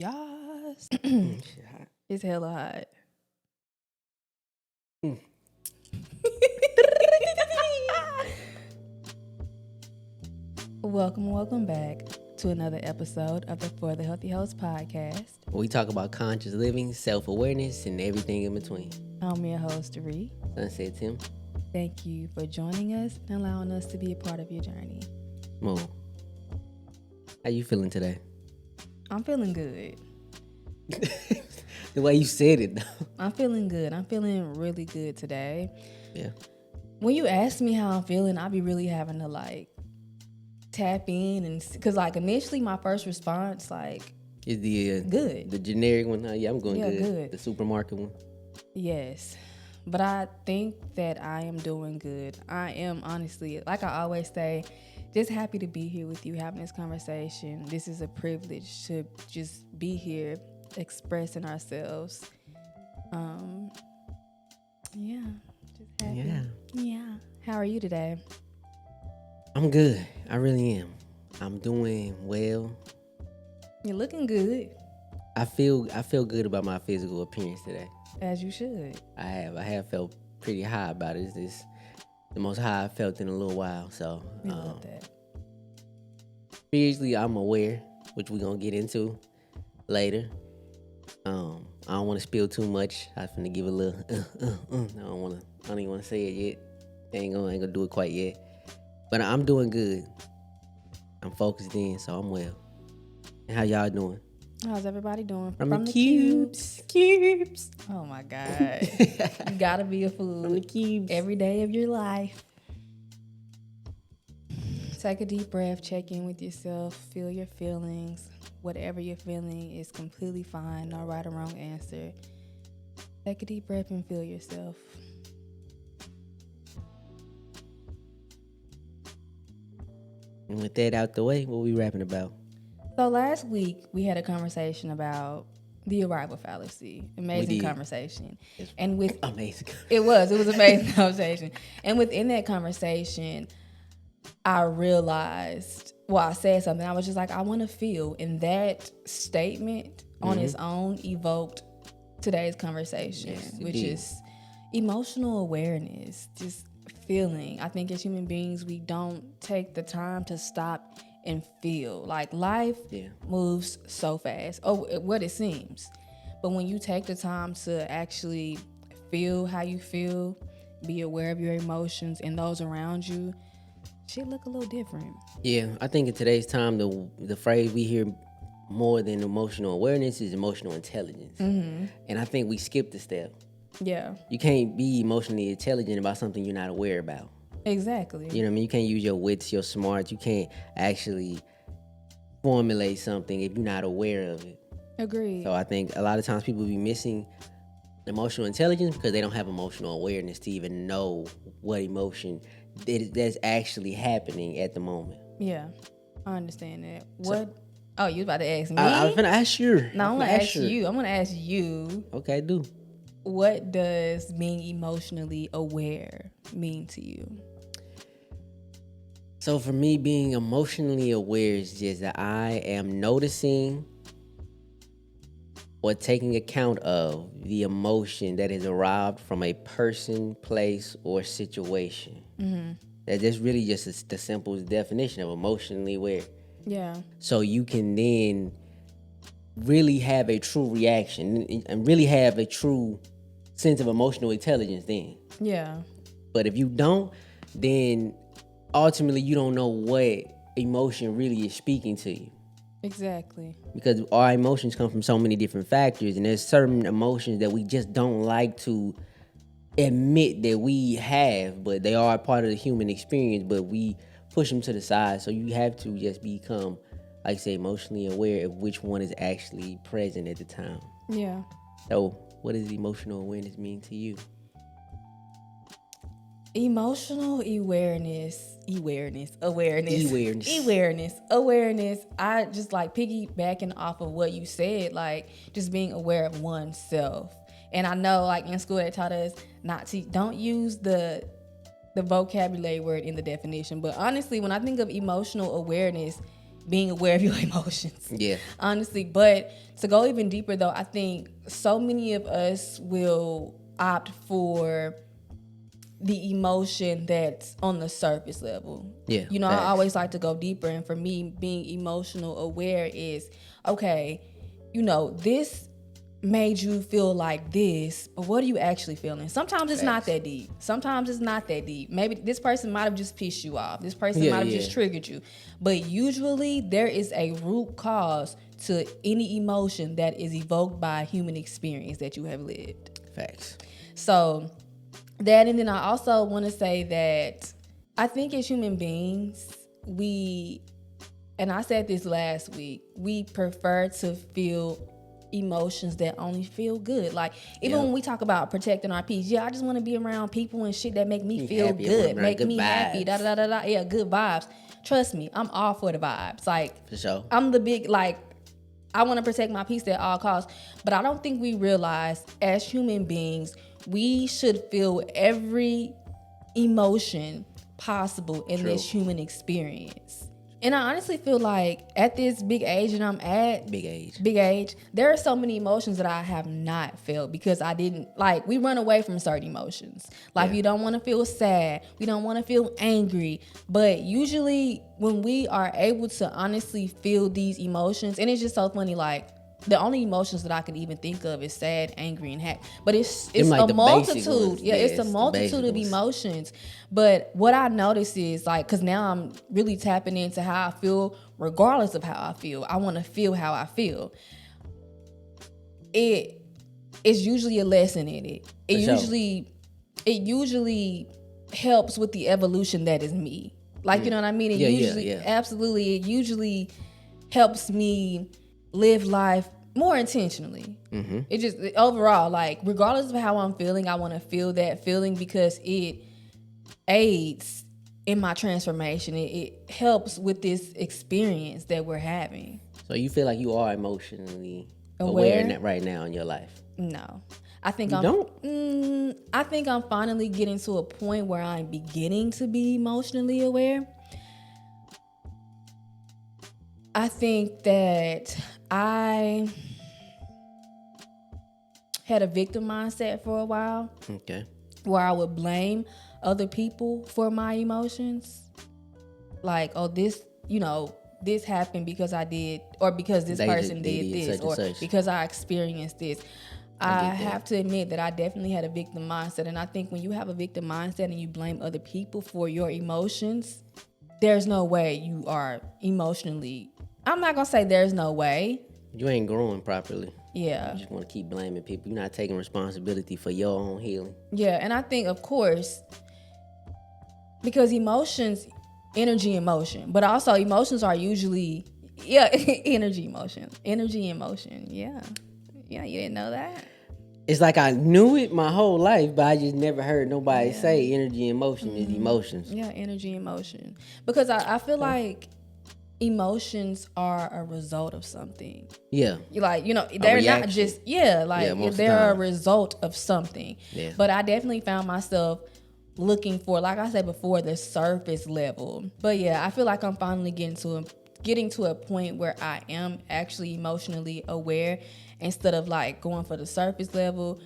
Yes. Shit hot. It's hella hot. Mm. Welcome back to another episode of the For the Healthy Host podcast. We talk about conscious living, self-awareness, and everything in between. I'm your host, Ree. Sunset Tim. Thank you for joining us and allowing us to be a part of your journey. Mo, how you feeling today? I'm feeling good. The way you said it, though. I'm feeling good. I'm feeling really good today. Yeah. When you ask me how I'm feeling, I be really having to tap in and because initially my first response Is the good. the generic one? Yeah, I'm going good. Good. The supermarket one. Yes, but I think that I am doing good. I am honestly, like I always say, just happy to be here with you having this conversation. This is a privilege to just be here expressing ourselves. Yeah, just happy. Yeah. How are you today? I'm good. I really am. I'm doing well. You're looking good, I feel good about my physical appearance today. as you should. I have felt pretty high about it. It's the most high I felt in a little while. So We love that. spiritually, I'm aware, which we're gonna get into later. I don't want to spill too much. I'm finna give a little. I don't even want to say it yet. Ain't gonna do it quite yet. But I'm doing good. I'm focused in, so I'm well. And how y'all doing? How's everybody doing? From the cubes. Oh my God. You gotta be a From the food cubes. every day of your life. Take a deep breath, check in with yourself, feel your feelings. Whatever you're feeling is completely fine, no right or wrong answer. Take a deep breath and feel yourself. And with that out the way, what we rapping about? So last week we had a conversation about the arrival fallacy. Amazing conversation. And with amazing. It was amazing conversation. And within that conversation, I realized, I said something. I was just like, I want to feel. And that statement on its own evoked today's conversation, which is emotional awareness, just feeling. I think as human beings, we don't take the time to stop and feel. Like life moves so fast, what it seems. But when you take the time to actually feel how you feel, be aware of your emotions and those around you, shit look a little different. Yeah, I think in today's time, the phrase we hear more than emotional awareness is emotional intelligence. And I think we skipped a step. Yeah. You can't be emotionally intelligent about something you're not aware about. Exactly. You know what I mean? You can't use your wits, your smarts. You can't actually formulate something if you're not aware of it. Agreed. So I think a lot of times people be missing emotional intelligence because they don't have emotional awareness to even know what emotion that's actually happening at the moment. Yeah, I understand that. You was about to ask me? I was gonna ask you. No, I'm gonna ask you. I'm gonna ask you. Okay, do. What does being emotionally aware mean to you? So for me, being emotionally aware is just that I am noticing or taking account of the emotion that has arrived from a person, place, or situation. That's really just the simplest definition of emotionally aware. Yeah. So you can then really have a true reaction and really have a true sense of emotional intelligence then. Yeah. But if you don't, then ultimately you don't know what emotion really is speaking to you. Exactly. Because our emotions come from so many different factors, and there's certain emotions that we just don't like to admit that we have, but they are a part of the human experience, but we push them to the side. So you have to just become, like I say, emotionally aware of which one is actually present at the time. Yeah. So what does emotional awareness mean to you? Emotional awareness. I just piggybacking off of what you said, just being aware of oneself. And I know in school they taught us don't use the vocabulary word in the definition. But honestly, when I think of emotional awareness, being aware of your emotions. Yeah. Honestly. But to go even deeper though, I think so many of us will opt for the emotion that's on the surface level. Yeah. You know, facts. I always like to go deeper. And for me, being emotional aware is, okay, you know, this made you feel like this, but what are you actually feeling? Sometimes it's not that deep. Sometimes it's not that deep. Maybe this person might have just pissed you off. This person might have just triggered you. But usually there is a root cause to any emotion that is evoked by human experience that you have lived. Facts. So that, and then I also want to say that I think as human beings, and I said this last week, we prefer to feel emotions that only feel good. Like even when we talk about protecting our peace, I just want to be around people and shit that make me feel good, make me happy, yeah, good vibes. Trust me, I'm all for the vibes. Like, for sure, I'm the big, like, I want to protect my peace at all costs. But I don't think we realize as human beings, we should feel every emotion possible in this human experience. And I honestly feel like at this big age that I'm at, big age, there are so many emotions that I have not felt because I didn't, like, we run away from certain emotions. Like, we don't want to feel sad. We don't want to feel angry. But usually when we are able to honestly feel these emotions, and it's just so funny, like, the only emotions that I can even think of is sad, angry, and happy. But it's like a multitude. Yeah, it's a multitude of emotions. But what I notice is, like, because now I'm really tapping into how I feel regardless of how I feel. I want to feel how I feel. It's usually a lesson in it. It usually helps with the evolution that is me. Like, you know what I mean? Absolutely. It usually helps me live life more intentionally. It just overall, like, regardless of how I'm feeling, I want to feel that feeling because it aids in my transformation. It helps with this experience that we're having. So you feel like you are emotionally aware right now in your life? No, I think I think I'm finally getting to a point where I'm beginning to be emotionally aware. I think that I had a victim mindset for a while. Okay. Where I would blame other people for my emotions. Like, oh, this happened because I did, or because this person did this, or because I experienced this. I have to admit that I definitely had a victim mindset. And I think when you have a victim mindset and you blame other people for your emotions, there's no way you are emotionally. I'm not going to say there's no way. You ain't growing properly. Yeah. You just want to keep blaming people. You're not taking responsibility for your own healing. Yeah, and I think, of course, because emotions, energy and motion, but also emotions are usually, energy, emotion. Yeah. Yeah, you didn't know that? It's like I knew it my whole life, but I just never heard nobody say energy and motion is emotions. Yeah, energy and motion. Because I feel like emotions are a result of something. Yeah. Like, they're not just, they're a result of something. Yeah. But I definitely found myself looking for, like I said before, the surface level. But yeah, I feel like I'm finally getting to a point where I am actually emotionally aware instead of like going for the surface level,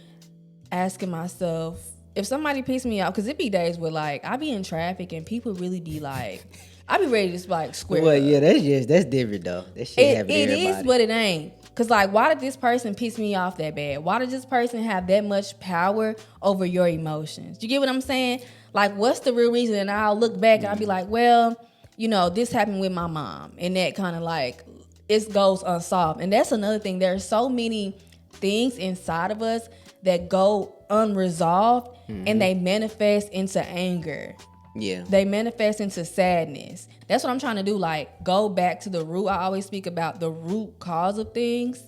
asking myself, if somebody pissed me off, because it be days where like I be in traffic and people really be like, I be ready to just like square up. Yeah, that's different though. That shit happen to everybody. It is, but it ain't. Cause like, why did this person piss me off that bad? Why did this person have that much power over your emotions? You get what I'm saying? Like, what's the real reason? And I'll look back and I'll be like, well, this happened with my mom, and that kind of like it goes unsolved. And that's another thing. There are so many things inside of us that go unresolved, and they manifest into anger. Yeah. They manifest into sadness. That's what I'm trying to do. Like, go back to the root. I always speak about the root cause of things.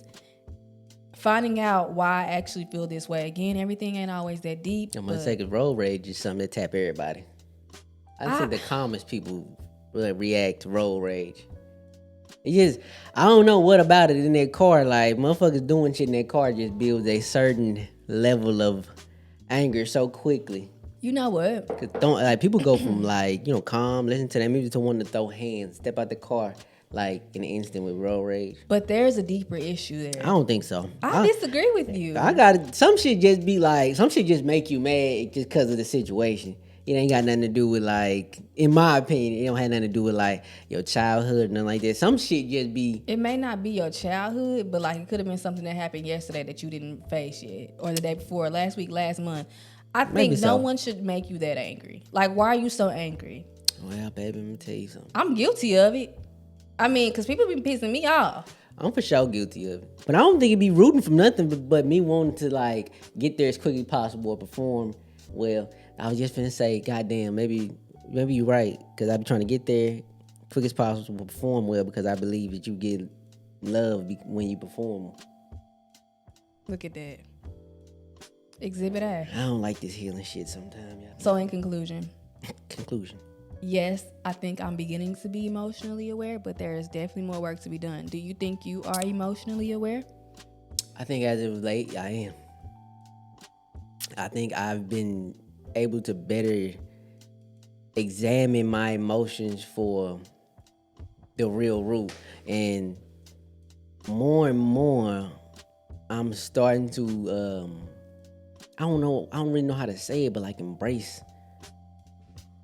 Finding out why I actually feel this way. Again, everything ain't always that deep. I'm gonna say, 'cause road rage is something that tap everybody. I think the calmest people really react to road rage. It's just, I don't know what about it in their car. Like, motherfuckers doing shit in their car just builds a certain level of anger so quickly. You know what? Cause people go from like, calm, listen to that music to wanting to throw hands, step out the car, like in an instant with road rage. But there's a deeper issue there. I don't think so. I disagree with you. I got some shit just be like, some shit just make you mad just because of the situation. It ain't got nothing to do with, like, in my opinion, it don't have nothing to do with like your childhood, nothing like that. Some shit just be. It may not be your childhood, but like it could have been something that happened yesterday that you didn't face yet, or the day before, last week, last month. I think no one should make you that angry. Like, why are you so angry? Well, baby, let me tell you something. I'm guilty of it. I mean, because people be pissing me off. I'm for sure guilty of it. But I don't think it'd be rooting from nothing but me wanting to, like, get there as quickly as possible or perform well. I was just finna say, goddamn, maybe you're right. Because I be trying to get there quick as possible to perform well, because I believe that you get love when you perform. Look at that. Exhibit A. I don't like this healing shit sometimes. Yeah. So in conclusion. Yes, I think I'm beginning to be emotionally aware, but there is definitely more work to be done. Do you think you are emotionally aware? I think as of late, I am. I think I've been able to better examine my emotions for the real root. And more, I'm starting to, I don't really know how to say it, but like embrace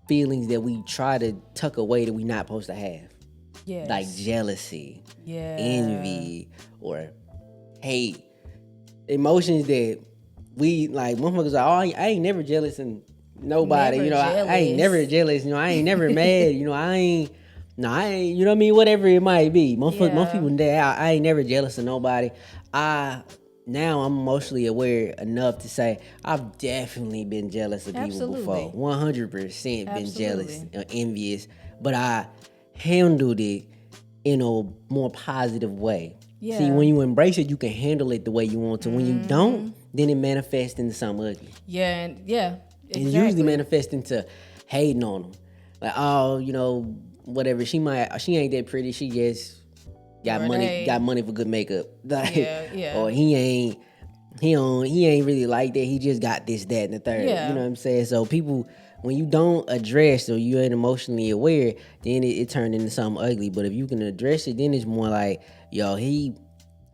feelings that we try to tuck away that we not supposed to have. Yes. Like jealousy, envy, or hate. Emotions that we, like, motherfuckers are, I ain't never jealous and nobody, Never you know, jealous. I ain't never jealous, you know, I ain't never mad, you know, I ain't, you know what I mean, whatever it might be. Most people there, I ain't never jealous of nobody. Now I'm emotionally aware enough to say I've definitely been jealous of people before. 100% been jealous or envious, but I handled it in a more positive way. Yeah. See, when you embrace it, you can handle it the way you want to. When you don't, then it manifests into something ugly. Yeah, exactly. It usually manifests into hating on them. Like, oh, you know, whatever. She ain't that pretty. She just got money for good makeup. Like, or he ain't really like that. He just got this, that, and the third. Yeah. You know what I'm saying? So people, when you don't address or you ain't emotionally aware, then it turned into something ugly. But if you can address it, then it's more like, yo,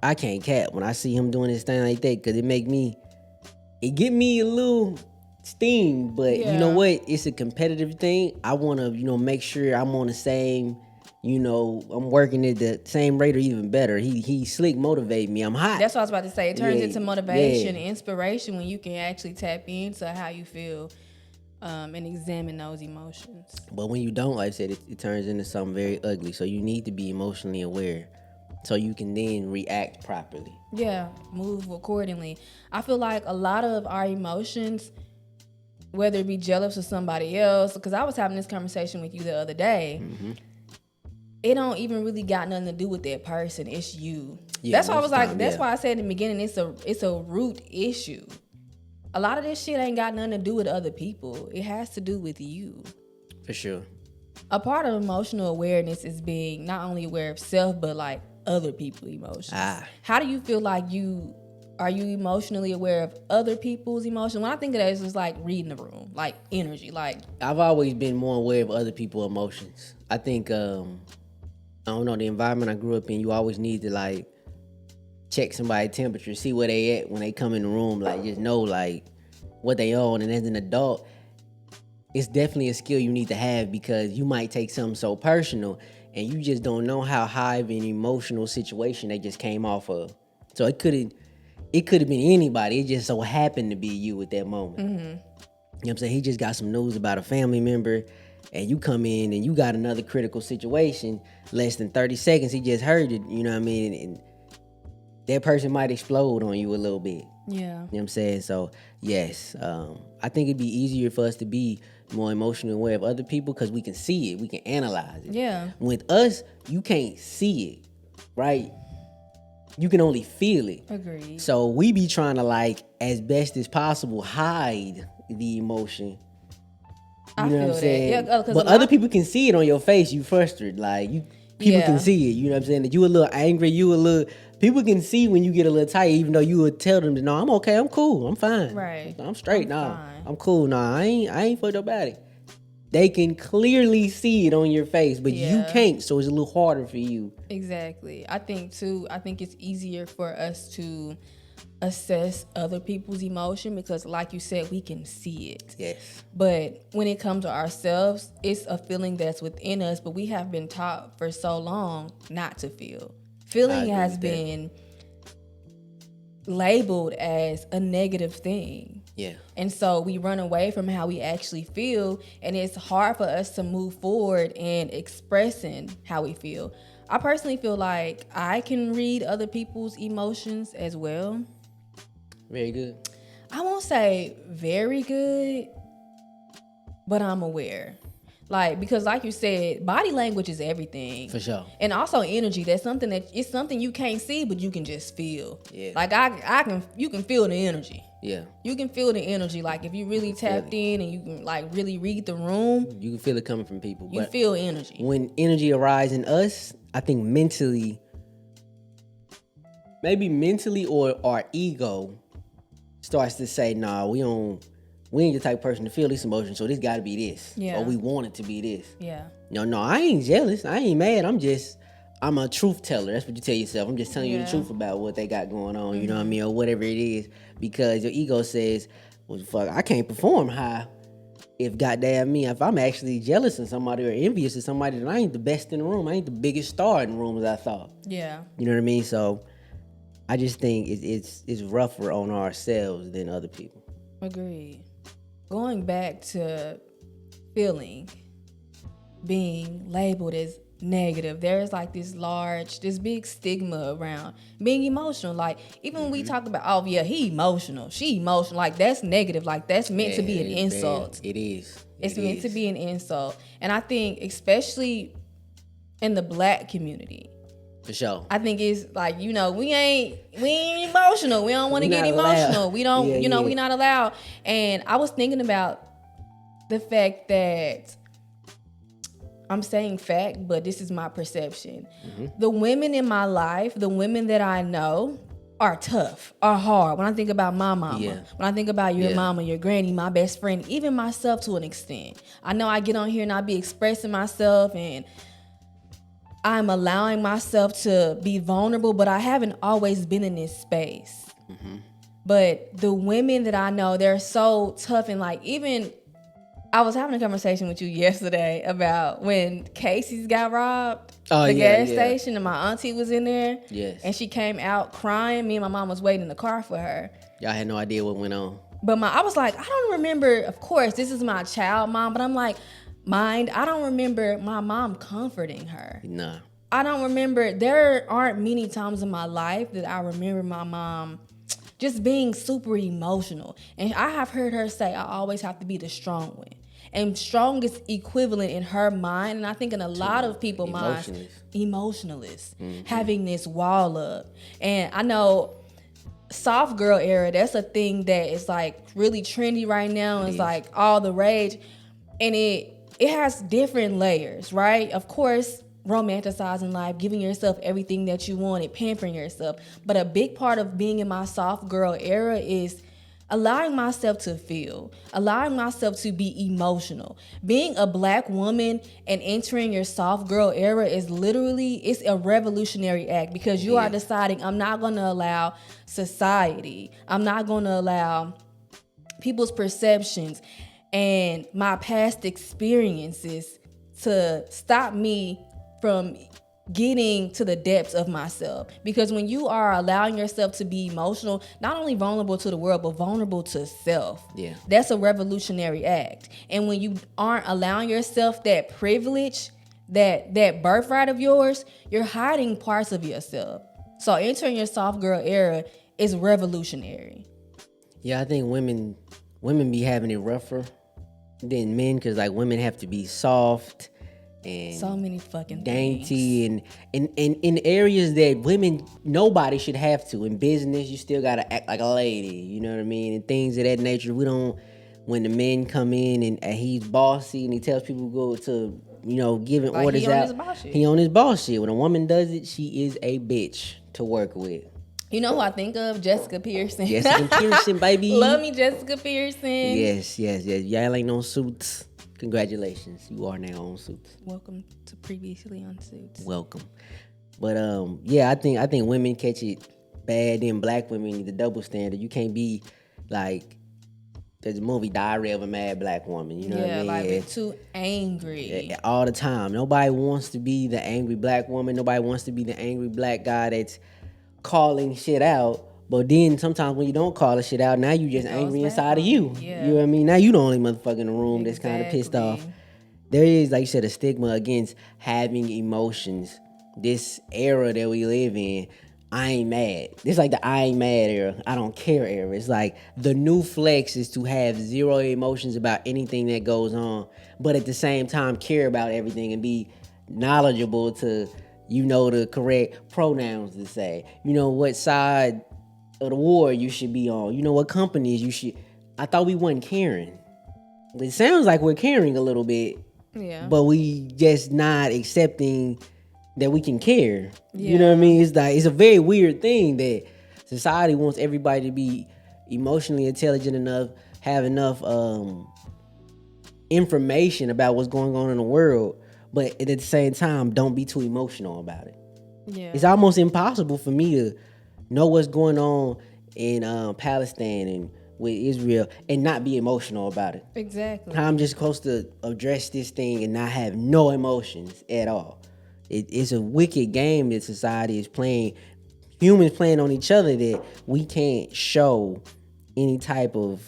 I can't cap when I see him doing this thing like that, because it get me a little steam. But you know what? It's a competitive thing. I want to, make sure I'm on the same, I'm working at the same rate or even better. He slick motivate me. I'm hot. That's what I was about to say. It turns into motivation, inspiration, when you can actually tap into how you feel and examine those emotions. But when you don't, like I said, it turns into something very ugly. So you need to be emotionally aware so you can then react properly. Yeah, move accordingly. I feel like a lot of our emotions, whether it be jealous of somebody else, because I was having this conversation with you the other day, it don't even really got nothing to do with that person. It's you. Yeah, that's why I was like, that's why I said in the beginning, it's a root issue. A lot of this shit ain't got nothing to do with other people. It has to do with you. For sure. A part of emotional awareness is being not only aware of self, but like other people's emotions. How do you feel like are you emotionally aware of other people's emotions? When I think of that, it's just like reading the room, like energy. Like, I've always been more aware of other people's emotions. I think, I don't know, the environment I grew up in, you always need to like check somebody's temperature, see where they at when they come in the room, like just know like what they on. And as an adult, it's definitely a skill you need to have, because you might take something so personal and you just don't know how high of an emotional situation they just came off of. So it could have been anybody. It just so happened to be you at that moment. You know what I'm saying? He just got some news about a family member, and you come in and you got another critical situation. Less than 30 seconds, he just heard it. You know what I mean? And that person might explode on you a little bit. Yeah. You know what I'm saying? So, yes, I think it'd be easier for us to be more emotionally aware of other people, because we can see it. We can analyze it. Yeah. With us, you can't see it, right? You can only feel it. Agreed. So we be trying to, like, as best as possible, hide the emotion. You know what I'm saying? Yeah, but other people can see it on your face. You frustrated. Like, people can see it. You know what I'm saying? That you a little angry. People can see when you get a little tired, even though you would tell them that, no, I'm okay. I'm cool. I'm fine. Right. I'm straight. I'm cool. I ain't fucked up about it. they can clearly see it on your face, but you can't, so it's a little harder for you. Exactly. I think it's easier for us to assess other people's emotion because, like you said, we can see it. Yes. But when it comes to ourselves, it's a feeling that's within us, but we have been taught for so long not to feel. Feeling has been labeled as a negative thing. Yeah. And so we run away from how we actually feel, and it's hard for us to move forward in expressing how we feel. I personally feel like I can read other people's emotions as well. Very good. I won't say very good, but I'm aware. Like, because like you said, body language is everything. For sure. And also energy. That's something it's something you can't see, but you can just feel. Yeah. Like you can feel the energy. Yeah. You can feel the energy. Like if you really tapped in and you can like really read the room. You can feel it coming from people. You feel energy. When energy arises in us, I think mentally or our ego starts to say, nah, we ain't the type of person to feel this emotion, so this gotta be this. Yeah. Or we want it to be this. Yeah. No, I ain't jealous. I ain't mad. I'm a truth teller. That's what you tell yourself. I'm just telling you the truth about what they got going on, you know what I mean? Or whatever it is. Because your ego says, well, fuck, I can't perform high if goddamn me, if I'm actually jealous of somebody or envious of somebody, then I ain't the best in the room. I ain't the biggest star in the room as I thought. Yeah. You know what I mean? So I just think it's rougher on ourselves than other people. Agreed. Going back to feeling, being labeled as negative, there's like this big stigma around being emotional. Like even when we talk about, oh yeah, he emotional, she emotional, like that's negative, like that's meant to be an insult. It is. It's meant to be an insult. And I think especially in the Black community, for sure, I think it's like, we ain't emotional. We don't want to get emotional. Allowed. We don't, we not allowed. And I was thinking about the fact that I'm saying fact, but this is my perception. The women in my life, the women that I know are tough, are hard. When I think about my mama, when I think about your mama, your granny, my best friend, even myself to an extent. I know I get on here and I be expressing myself and I'm allowing myself to be vulnerable, but I haven't always been in this space. But the women that I know, they're so tough. And like, even I was having a conversation with you yesterday about when Casey's got robbed, the gas station, and my auntie was in there. Yes. And she came out crying. Me and my mom was waiting in the car for her. Y'all had no idea what went on. But I was like, I don't remember, of course, this is my child mom, but I'm like, I don't remember my mom comforting her. Nah. I don't remember, there aren't many times in my life that I remember my mom just being super emotional. And I have heard her say, I always have to be the strong one. And strong is equivalent in her mind, and I think in a lot of people's minds, emotionalist, having this wall up. And I know soft girl era, that's a thing that is like really trendy right now. It's like all the rage. And it has different layers, right? Of course, romanticizing life, giving yourself everything that you wanted, pampering yourself. But a big part of being in my soft girl era is allowing myself to feel, allowing myself to be emotional. Being a Black woman and entering your soft girl era is it's a revolutionary act because you are deciding, I'm not going to allow society, I'm not going to allow people's perceptions and my past experiences to stop me from getting to the depths of myself. Because when you are allowing yourself to be emotional, not only vulnerable to the world, but vulnerable to self, that's a revolutionary act. And when you aren't allowing yourself that privilege, that birthright of yours, you're hiding parts of yourself. So entering your soft girl era is revolutionary. Yeah, I think women be having it rougher than men because like women have to be soft and so many fucking dainty things. and in areas that nobody should have to. In business, you still gotta act like a lady, you know what I mean? And things of that nature. When the men come in and he's bossy and he tells people to go to, giving like orders out. He on his boss shit. When a woman does it, she is a bitch to work with. You know who I think of? Jessica Pearson. Jessica Pearson, baby. Love me, Jessica Pearson. Yes. Y'all ain't no suits. Congratulations, you are now on Suits. Welcome to Previously on Suits. Welcome. But yeah, I think women catch it bad. Then black women need the double standard. You can't be like there's a movie Diary of a Mad Black Woman. You know what I mean? Like be too angry. All the time. Nobody wants to be the angry black woman. Nobody wants to be the angry black guy that's calling shit out. But then sometimes when you don't call the shit out, now you just angry inside of you. Yeah. You know what I mean? Now you the only motherfucker in the room that's kind of pissed off. There is, like you said, a stigma against having emotions. This era that we live in, I ain't mad. It's like the I ain't mad era, I don't care era. It's like the new flex is to have zero emotions about anything that goes on, but at the same time care about everything and be knowledgeable to, the correct pronouns to say. You know what side of the war you should be on. You know what companies you should. I thought we wasn't caring. It sounds like we're caring a little bit. Yeah. But we just not accepting that we can care. Yeah. You know what I mean? It's like it's a very weird thing that society wants everybody to be emotionally intelligent enough, have enough information about what's going on in the world, but at the same time, don't be too emotional about it. Yeah. It's almost impossible for me to know what's going on in Palestine and with Israel and not be emotional about it. Exactly. I'm just supposed to address this thing and not have no emotions at all. It's a wicked game that society is playing, humans playing on each other, that we can't show any type of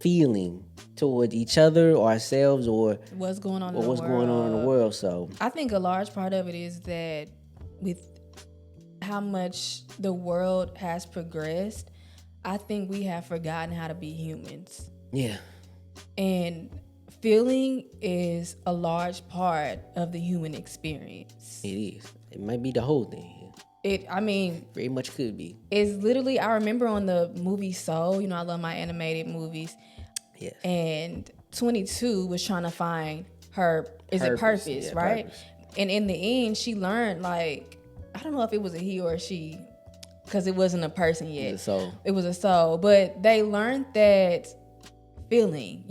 feeling towards each other or ourselves or what's going on going on in the world. So I think a large part of it is that with how much the world has progressed, I think we have forgotten how to be humans. Yeah. And feeling is a large part of the human experience. It is. It might be the whole thing. Very much could be. It's literally, I remember on the movie Soul, I love my animated movies. Yeah. And 22 was trying to find her purpose, yeah, right? Purpose. And in the end, she learned, like, I don't know if it was a he or a she, because it wasn't a person yet. It was a soul. But they learned that feeling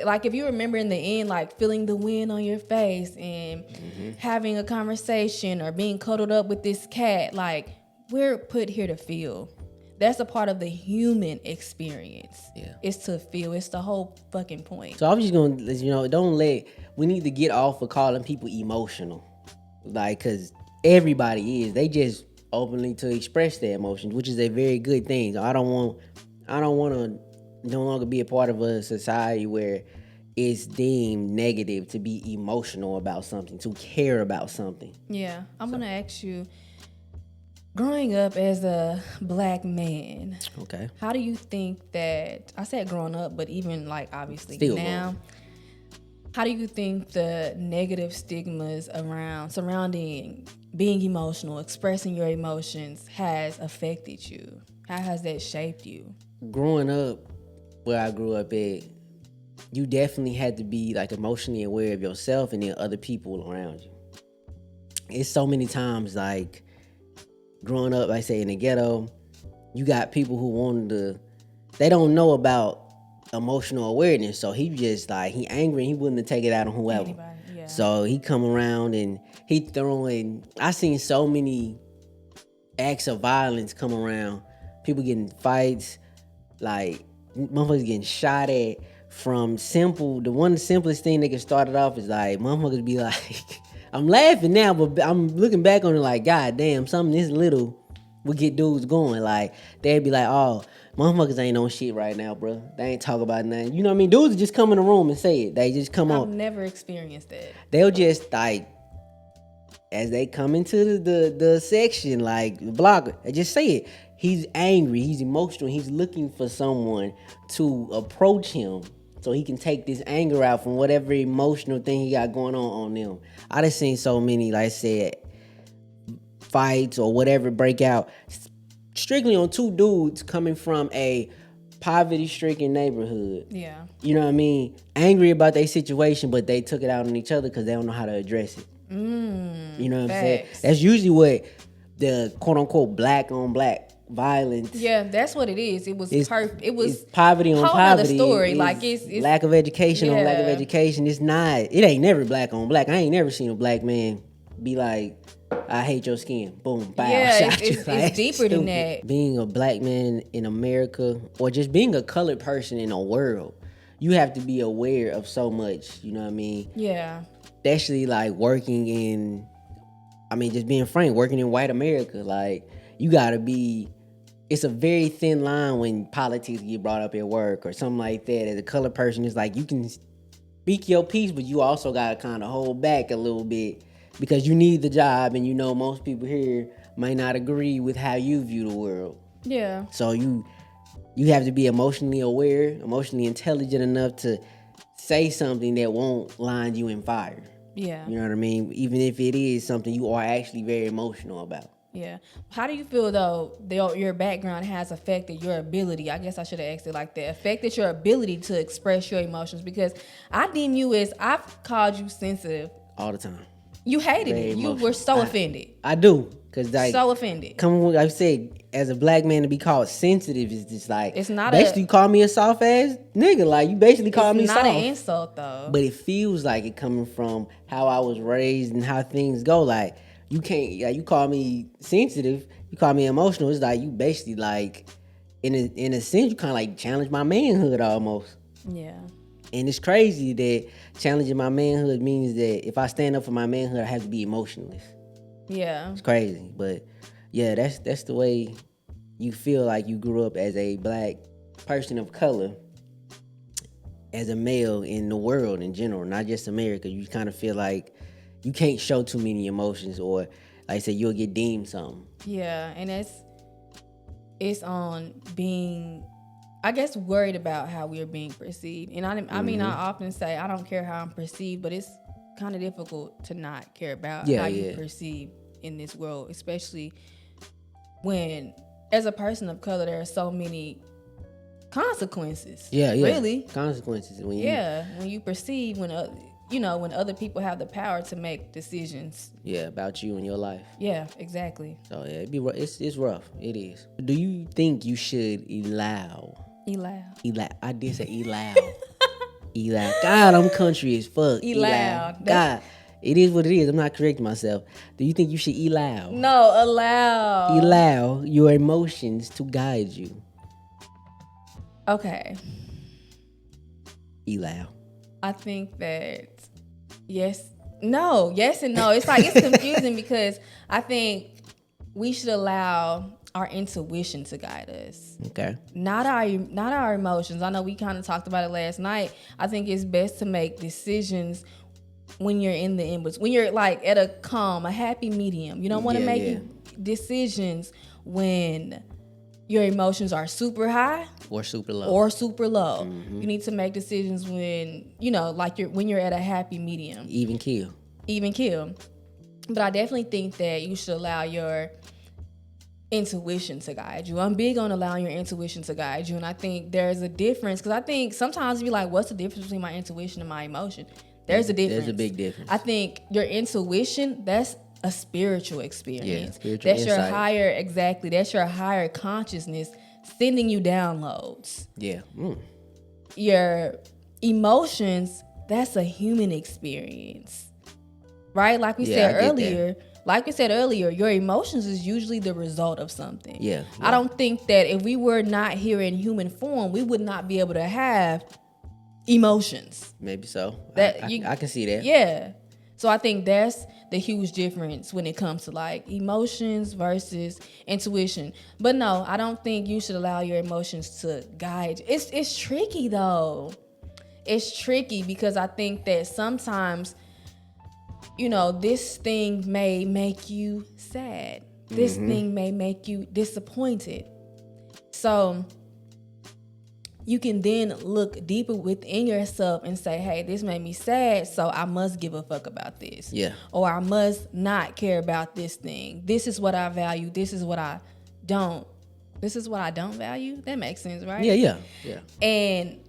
like if you remember in the end, like feeling the wind on your face and having a conversation or being cuddled up with this cat, like we're put here to feel. That's a part of the human experience. Yeah. It's to feel. It's the whole fucking point. So I'm just going to, we need to get off of calling people emotional. Like, because everybody is. They just openly to express their emotions, which is a very good thing. So I don't want to no longer be a part of a society where it's deemed negative to be emotional about something, to care about something. Yeah. I'm going to ask you, growing up as a black man, okay, how do you think that, I said growing up, but even like obviously still now, growing. How do you think the negative stigmas surrounding being emotional, expressing your emotions has affected you? How has that shaped you? Growing up where I grew up at, you definitely had to be like emotionally aware of yourself and then other people around you. It's so many times like growing up, like I say in the ghetto, you got people they don't know about emotional awareness. So he just like, he angry and he willing to take it out on whoever. Anybody, yeah. So he come around and he throwing, I seen so many acts of violence come around. People getting fights, like motherfuckers getting shot at from the simplest thing they can start it off is like, motherfuckers be like, I'm laughing now, but I'm looking back on it like, God damn, something this little would get dudes going. Like, they'd be like, oh, motherfuckers ain't on shit right now, bro. They ain't talk about nothing. You know what I mean? Dudes just come in the room and say it. They just come on. I've never experienced that. They'll just like, as they come into the section, like the block, they just say it. He's angry, he's emotional, he's looking for someone to approach him so he can take this anger out from whatever emotional thing he got going on them. I done seen so many, like I said, fights or whatever break out strictly on two dudes coming from a poverty-stricken neighborhood. Yeah. You know what I mean? Angry about their situation, but they took it out on each other because they don't know how to address it. You know what I'm saying? That's usually what the quote unquote black on black violence. Yeah, that's what it is. It was perfect. It was it's poverty on poverty. Story. It's like it's lack of education on lack of education. It's not. It ain't never black on black. I ain't never seen a black man be like, I hate your skin. Boom, bow. Yeah, shot you. it's deeper than that. Being a black man in America, or just being a colored person in the world, you have to be aware of so much. You know what I mean? Yeah. Especially like working in, just being frank, working in white America, like you gotta be. It's a very thin line when politics get brought up at work or something like that. As a colored person, it's like you can speak your piece, but you also gotta kind of hold back a little bit because you need the job, and most people here might not agree with how you view the world. Yeah. So you have to be emotionally aware, emotionally intelligent enough to say something that won't line you in fire. Yeah. You know what I mean? Even if it is something you are actually very emotional about. Yeah. How do you feel though your background has affected your ability? I guess I should have asked it like that. Affected your ability to express your emotions, because I deem you as, I've called you sensitive all the time. You hated very it. emotional. You were so offended. I do, cause like so offended. Like I said, as a black man to be called sensitive is just like, it's not basically you call me a soft ass nigga. Like you basically call me soft. It's not an insult though. But it feels like it coming from how I was raised and how things go. Like you can't, like you call me sensitive, you call me emotional. It's like you basically like, in a sense, you kind of like challenge my manhood almost. Yeah. And it's crazy that challenging my manhood means that if I stand up for my manhood, I have to be emotionless. Yeah. It's crazy. But yeah, that's the way you feel like you grew up as a black person of color, as a male in the world in general, not just America. You kind of feel like you can't show too many emotions, or like I said, you'll get deemed something. Yeah, and it's on being, I guess, worried about how we're being perceived. And I mean, I often say I don't care how I'm perceived, but it's kind of difficult to not care about how you perceive in this world, especially when, as a person of color, there are so many consequences. Yeah. Really, consequences. When you perceive, when other people have the power to make decisions. Yeah, about you and your life. Yeah, exactly. So yeah, it's rough. It is. Do you think you should allow? I did say allow. Allow. God, I'm country as fuck. Allow. God, it is what it is. I'm not correcting myself. Do you think you should allow? No, allow. Allow your emotions to guide you. Okay. Allow. I think that yes and no. It's like it's confusing because I think we should allow our intuition to guide us. Okay. Not our emotions. I know we kind of talked about it last night. I think it's best to make decisions when you're in the inputs, when you're like at a happy medium. You don't want to make decisions when your emotions are super high or super low. Mm-hmm. You need to make decisions when when you're at a happy medium. Even kill. But I definitely think that you should allow your intuition to guide you. I'm big on allowing your intuition to guide you, and I think there's a difference, because I think sometimes you be like, what's the difference between my intuition and my emotion? There's a difference. There's a big difference. I think your intuition, that's a spiritual experience. Spiritual that's insight. That's your higher consciousness sending you downloads. Yeah. Your emotions, that's a human experience. Right? Like we said earlier, your emotions is usually the result of something. Yeah. I don't think that if we were not here in human form, we would not be able to have emotions. Maybe so. I can see that. Yeah. So I think that's the huge difference when it comes to like emotions versus intuition. But no, I don't think you should allow your emotions to guide you. It's tricky though. It's tricky because I think that sometimes, this thing may make you sad. This thing may make you disappointed. So you can then look deeper within yourself and say, hey, this made me sad, so I must give a fuck about this. Yeah. Or I must not care about this thing. This is what I value. This is what I don't value. That makes sense, right? Yeah. And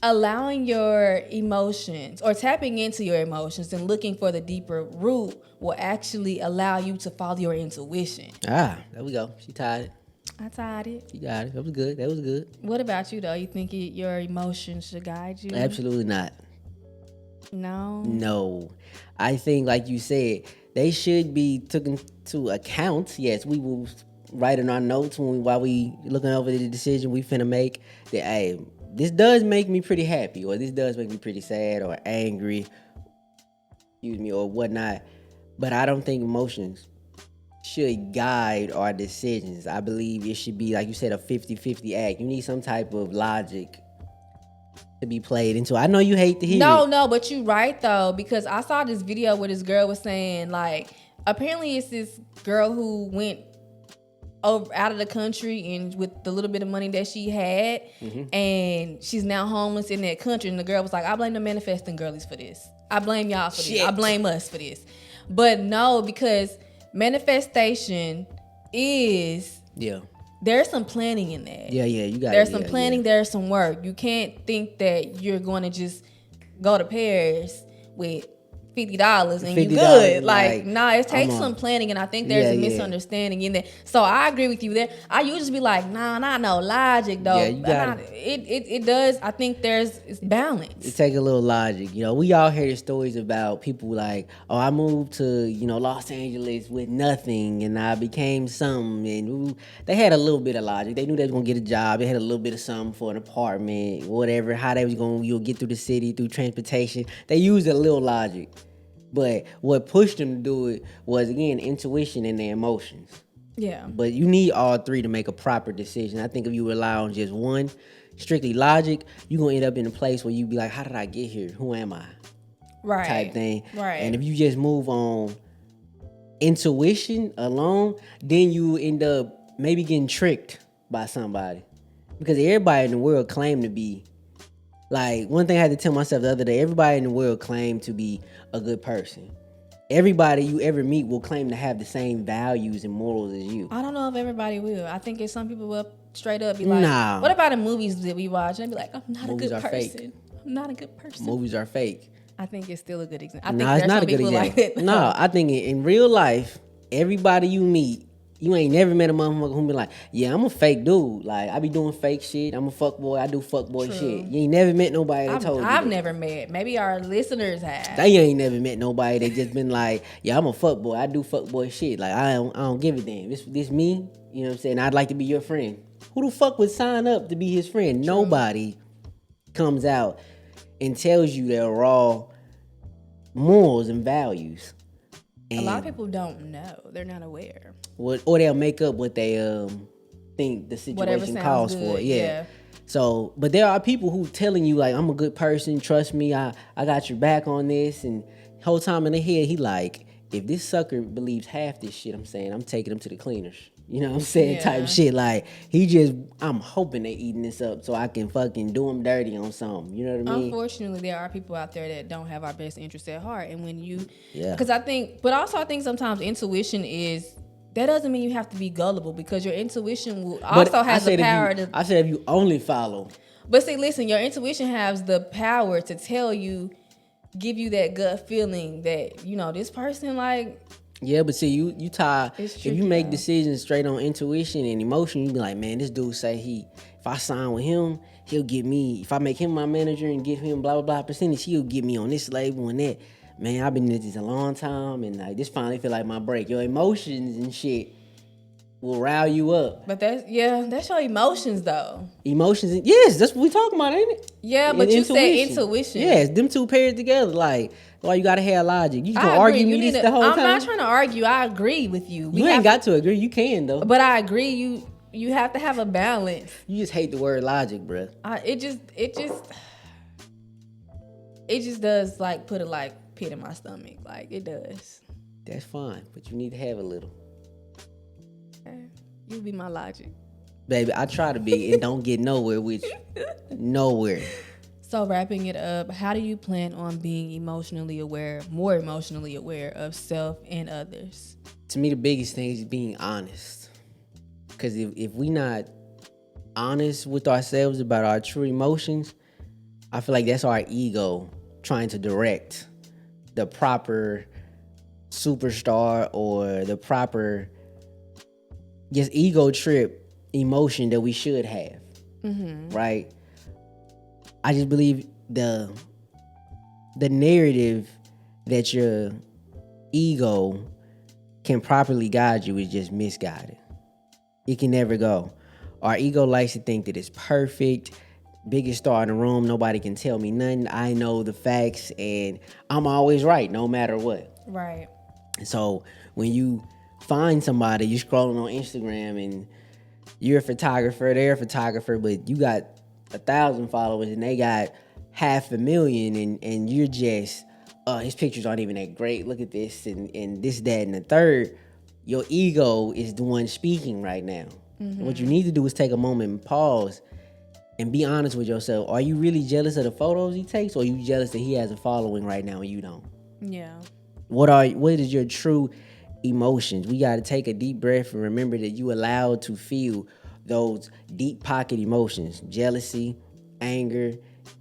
allowing your emotions or tapping into your emotions and looking for the deeper root will actually allow you to follow your intuition. There we go. She tied it. I tied it. She got it. That was good. That was good. What about you, though? You think your emotions should guide you? Absolutely not. No. I think, like you said, they should be taken to account. Yes, we will write in our notes while we looking over the decision we finna make that, hey, this does make me pretty happy, or this does make me pretty sad or angry, or whatnot. But I don't think emotions should guide our decisions. I believe it should be, like you said, a 50-50 act. You need some type of logic to be played into. I know you hate to hear it. No, but you right, though, because I saw this video where this girl was saying, like, apparently it's this girl who went out of the country and with the little bit of money that she had, and she's now homeless in that country. And the girl was like, I blame the manifesting girlies for this. I blame y'all for this. I blame us for this. But no, because manifestation is there's some planning in that. You got there's some planning, there's some work. You can't think that you're going to just go to Paris with $50 and you good. Like, nah, it takes some planning, and I think there's a misunderstanding in that. So I agree with you there. I usually be like, nah, not no logic though. It does. I think it's balance. It take a little logic. We all hear the stories about people like, oh, I moved to Los Angeles with nothing and I became something, and they had a little bit of logic. They knew they was gonna get a job. They had a little bit of something for an apartment, whatever. How they was gonna get through the city through transportation. They used a little logic. But what pushed them to do it was, again, intuition and their emotions. Yeah. But you need all three to make a proper decision. I think if you rely on just one, strictly logic, you're going to end up in a place where you be like, how did I get here? Who am I? Right. Type thing. Right. And if you just move on intuition alone, then you end up maybe getting tricked by somebody. Because everybody in the world claim to be, like, one thing I had to tell myself the other day, everybody in the world claim to be a good person. Everybody you ever meet will claim to have the same values and morals as you. I don't know if everybody will. I think some people will straight up be like, nah. What about the movies that we watch? And be like, I'm not movies a good person. Fake. I'm not a good person. Movies are fake. I think it's still a good example. I think it's not a good example. No, I think in real life, everybody you meet, you ain't never met a motherfucker who be like, yeah, I'm a fake dude. Like, I be doing fake shit. I'm a fuck boy. I do fuck boy shit. You ain't never met nobody that told you I've never met. Maybe our listeners have. They ain't never met nobody that just been like, yeah, I'm a fuck boy. I do fuck boy shit. Like, I don't give a damn. This me. You know what I'm saying? I'd like to be your friend. Who the fuck would sign up to be his friend? True. Nobody comes out and tells you their raw morals and values. And a lot of people don't know. They're not aware. Or they'll make up what they think the situation calls for. Yeah. So, but there are people who telling you, like, I'm a good person, trust me, I got your back on this, and the whole time in their head, he like, if this sucker believes half this shit I'm saying, I'm taking him to the cleaners. You know what I'm saying? Type shit. Like, I'm hoping they eating this up so I can fucking do them dirty on something. You know what I mean? Unfortunately, there are people out there that don't have our best interests at heart. And when you, because I think sometimes intuition that doesn't mean you have to be gullible, because your intuition will also has the power to. I said if you only follow. But see, listen, your intuition has the power to tell you, give you that gut feeling that, this person, like. Yeah, but see, you tie. If you make decisions straight on intuition and emotion, you be like, man, this dude say if I sign with him, he'll get me. If I make him my manager and give him blah blah blah percentage, he'll get me on this label and that. Man, I've been in this a long time, and like this finally feel like my break. Your emotions and shit will rile you up. But that's your emotions though. Emotions, yes, that's what we talking about, ain't it? Yeah, but you said intuition. Yes, them two paired together, like. Why you gotta have logic? You can argue with this the whole time. I'm not trying to argue. I agree with you. You ain't got to agree. You can though. But I agree. You have to have a balance. You just hate the word logic, bruh. It just does like put a pit in my stomach. Like it does. That's fine, but you need to have a little. Okay. You be my logic, baby. I try to be and don't get nowhere with you. Nowhere. So wrapping it up, how do you plan on being more emotionally aware of self and others? To me, the biggest thing is being honest. Because if we not honest with ourselves about our true emotions, I feel like that's our ego trying to direct the proper superstar or the proper just ego trip emotion that we should have. Right? I just believe the narrative that your ego can properly guide you is just misguided. It can never go. Our ego likes to think that it's perfect, biggest star in the room, nobody can tell me nothing. I know the facts and I'm always right no matter what. Right. So when you find somebody, you're scrolling on Instagram and you're a photographer, they're a photographer, but you got 1,000 followers and they got 500,000 and you're just, his pictures aren't even that great. Look at this and this, that, and the third. Your ego is the one speaking right now. What you need to do is take a moment and pause and be honest with yourself. Are you really jealous of the photos he takes, or are you jealous that he has a following right now and you don't? Yeah. What is your true emotions? We got to take a deep breath and remember that you allowed to feel those deep pocket emotions: jealousy, anger,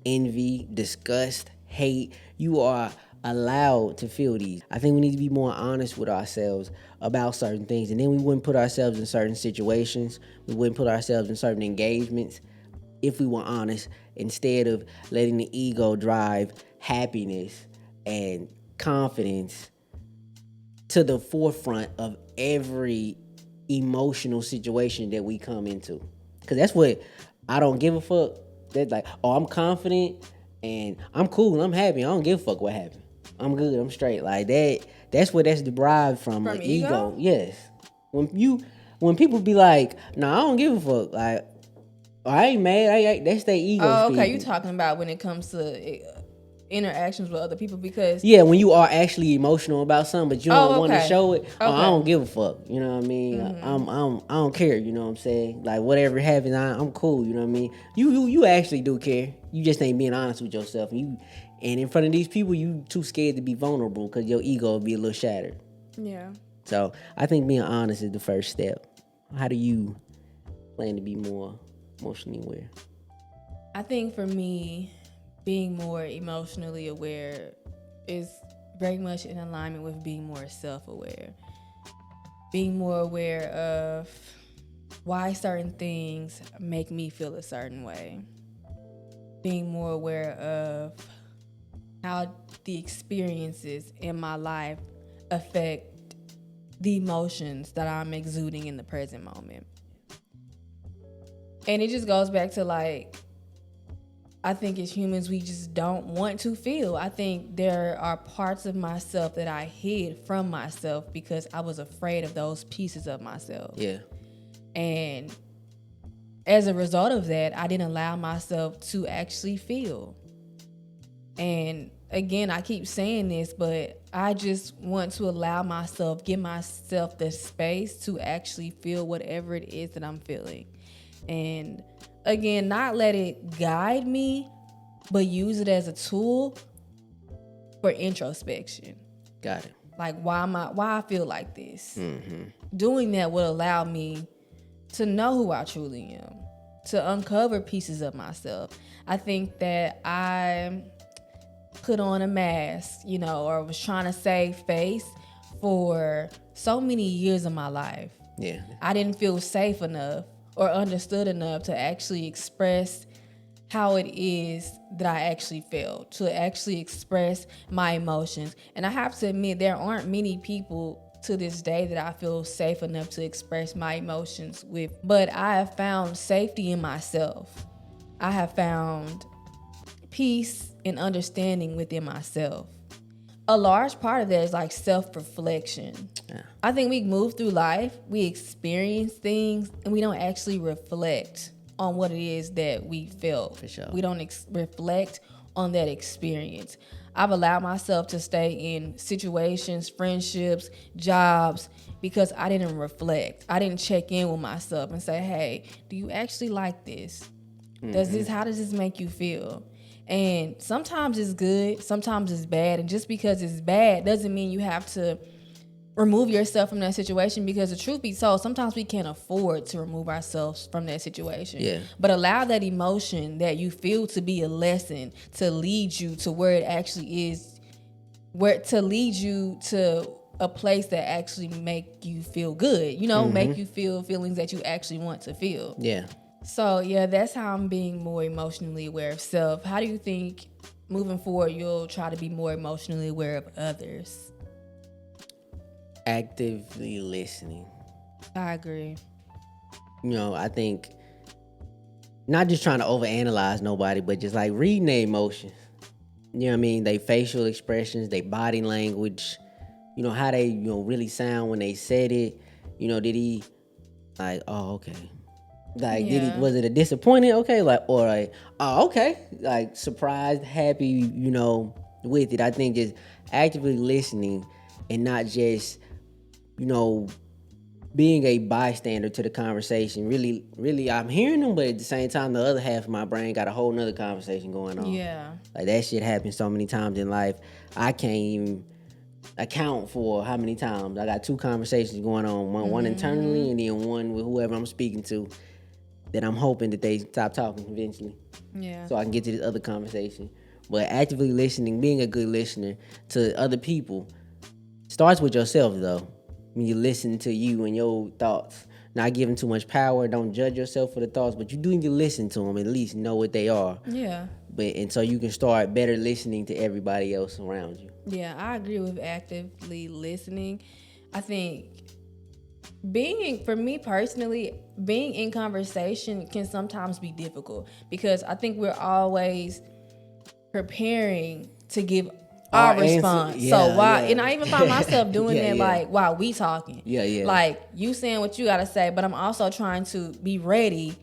envy, disgust, hate. You are allowed to feel these. I think we need to be more honest with ourselves about certain things, and then we wouldn't put ourselves in certain situations. We wouldn't put ourselves in certain engagements if we were honest, instead of letting the ego drive happiness and confidence to the forefront of every emotional situation that we come into. Because that's what I don't give a fuck. That's like, oh, I'm confident and I'm cool, I'm happy. I don't give a fuck what happened. I'm good, I'm straight. Like that. That's where that's derived from like ego. Yes. When people be like, nah, I don't give a fuck. Like, I ain't mad. That's their ego. Oh, okay. You talking about when it comes to interactions with other people, because when you are actually emotional about something, but you don't want to show it. Okay. I don't give a fuck. You know what I mean? I don't care. You know what I'm saying? Like whatever happens, I'm cool. You know what I mean? You actually do care. You just ain't being honest with yourself. And in front of these people, you too scared to be vulnerable because your ego will be a little shattered. Yeah. So I think being honest is the first step. How do you plan to be more emotionally aware? I think for me, being more emotionally aware is very much in alignment with being more self-aware. Being more aware of why certain things make me feel a certain way. Being more aware of how the experiences in my life affect the emotions that I'm exuding in the present moment. And it just goes back to like, I think as humans, we just don't want to feel. I think there are parts of myself that I hid from myself because I was afraid of those pieces of myself. Yeah. And as a result of that, I didn't allow myself to actually feel. And again, I keep saying this, but I just want to allow myself, give myself the space to actually feel whatever it is that I'm feeling. And again, not let it guide me, but use it as a tool for introspection. Got it. Like, why I feel like this? Doing that will allow me to know who I truly am, to uncover pieces of myself. I think that I put on a mask, or was trying to save face for so many years of my life. Yeah. I didn't feel safe enough or understood enough to actually express how it is that I actually felt, to actually express my emotions. And I have to admit, there aren't many people to this day that I feel safe enough to express my emotions with. But I have found safety in myself. I have found peace and understanding within myself. A large part of that is like self-reflection. Yeah. I think we move through life, we experience things, and we don't actually reflect on what it is that we felt. For sure. We don't reflect on that experience. I've allowed myself to stay in situations, friendships, jobs, because I didn't reflect. I didn't check in with myself and say, hey, do you actually like this? How does this make you feel? And sometimes it's good, sometimes it's bad. And just because it's bad doesn't mean you have to remove yourself from that situation, because the truth be told, sometimes we can't afford to remove ourselves from that situation. Yeah. But allow that emotion that you feel to be a lesson to lead you to where it actually is, where to lead you to a place that actually make you feel good, make you feel feelings that you actually want to feel. Yeah. So yeah, that's how I'm being more emotionally aware of self. How do you think moving forward you'll try to be more emotionally aware of others? Actively listening. I agree. I think not just trying to overanalyze nobody, but just like reading their emotions. You know what I mean? They facial expressions, they body language, how they, really sound when they said it. Did he like, oh, okay. Like, was it a disappointed? Okay. Like, or like, oh, okay. Like surprised, happy, with it. I think just actively listening and not just, being a bystander to the conversation. Really, I'm hearing them, but at the same time, the other half of my brain got a whole nother conversation going on. Yeah. Like that shit happens so many times in life. I can't even account for how many times I got two conversations going on, one internally and then one with whoever I'm speaking to, that I'm hoping that they stop talking eventually. Yeah. So I can get to this other conversation. But actively listening, being a good listener to other people, starts with yourself though. When you listen to you and your thoughts, not giving too much power, don't judge yourself for the thoughts, but you do need to listen to them, at least know what they are. Yeah. And so you can start better listening to everybody else around you. Yeah, I agree with actively listening. I think for me personally, being in conversation can sometimes be difficult, because I think we're always preparing to give our response. Yeah, so and I even find myself doing that, yeah. like while we talking. Yeah. Like you saying what you gotta say, but I'm also trying to be ready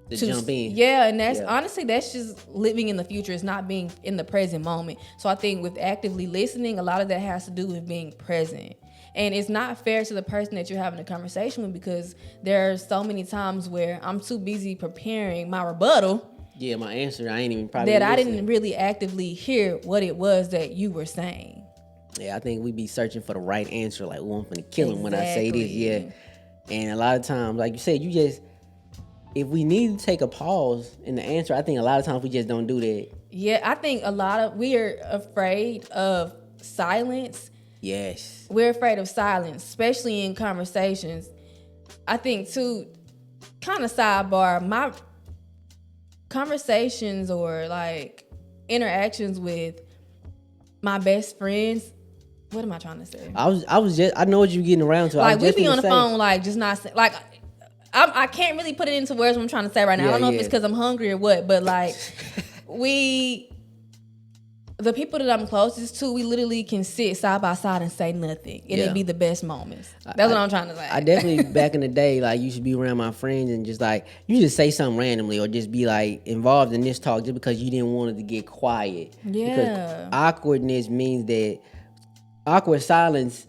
to jump in. Yeah, and that's honestly, that's just living in the future. It's not being in the present moment. So I think with actively listening, a lot of that has to do with being present. And it's not fair to the person that you're having a conversation with, because there are so many times where I'm too busy preparing my rebuttal. Yeah, my answer, I ain't even probably that listening. I didn't really actively hear what it was that you were saying. Yeah, I think we be searching for the right answer, like, I'm finna kill him when I say this. Yeah. And a lot of times, like you said, if we need to take a pause in the answer, I think a lot of times we just don't do that. Yeah, I think we are afraid of silence. Yes. We're afraid of silence, especially in conversations. I think too, kind of sidebar, my conversations or like interactions with my best friends. What am I trying to say? I know what you're getting around to. Like we be on the phone, like just not like. I can't really put it into words what I'm trying to say right now. I don't know if it's because I'm hungry or what, but like the people that I'm closest to, we literally can sit side by side and say nothing. And it'd be the best moments. That's what I'm trying to say. I definitely, back in the day, like, used to be around my friends and just like, you just say something randomly or just be like involved in this talk just because you didn't want it to get quiet. Yeah. Because awkwardness means that awkward silence,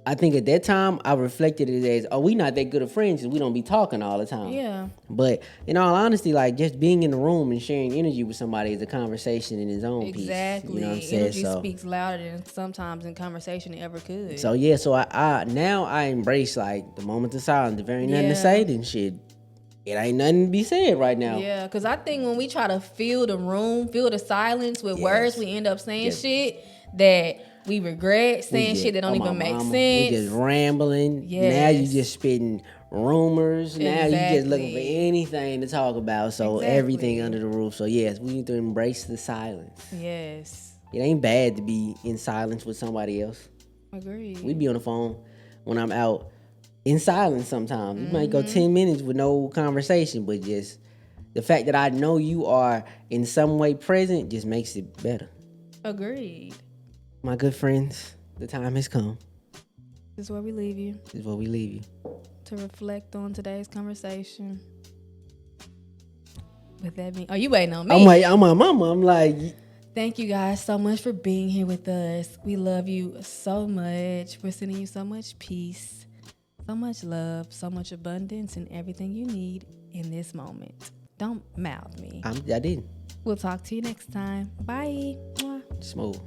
I think at that time I reflected it as, we not that good of friends because we don't be talking all the time. Yeah. But in all honesty, like just being in the room and sharing energy with somebody is a conversation in its own piece. Exactly. You know what I'm saying? Energy speaks louder than sometimes in conversation it ever could. So yeah, so I now I embrace like the moment of silence. If there ain't nothing to say, then shit, it ain't nothing to be said right now. Yeah, because I think when we try to fill the room, fill the silence with words, we end up saying shit that we regret, saying shit that don't even make sense. We just rambling. Yes. Now you just spitting rumors. Now you just looking for anything to talk about. So everything under the roof. So yes, we need to embrace the silence. Yes. It ain't bad to be in silence with somebody else. Agreed. We be on the phone when I'm out in silence sometimes. You might go 10 minutes with no conversation, but just the fact that I know you are in some way present just makes it better. Agreed. My good friends, the time has come. This is where we leave you. This is where we leave you. To reflect on today's conversation. With that being, you waiting on me? I'm my mama. I'm like, thank you guys so much for being here with us. We love you so much. We're sending you so much peace, so much love, so much abundance, and everything you need in this moment. Don't mouth me. I didn't. We'll talk to you next time. Bye. Mwah. Smooth.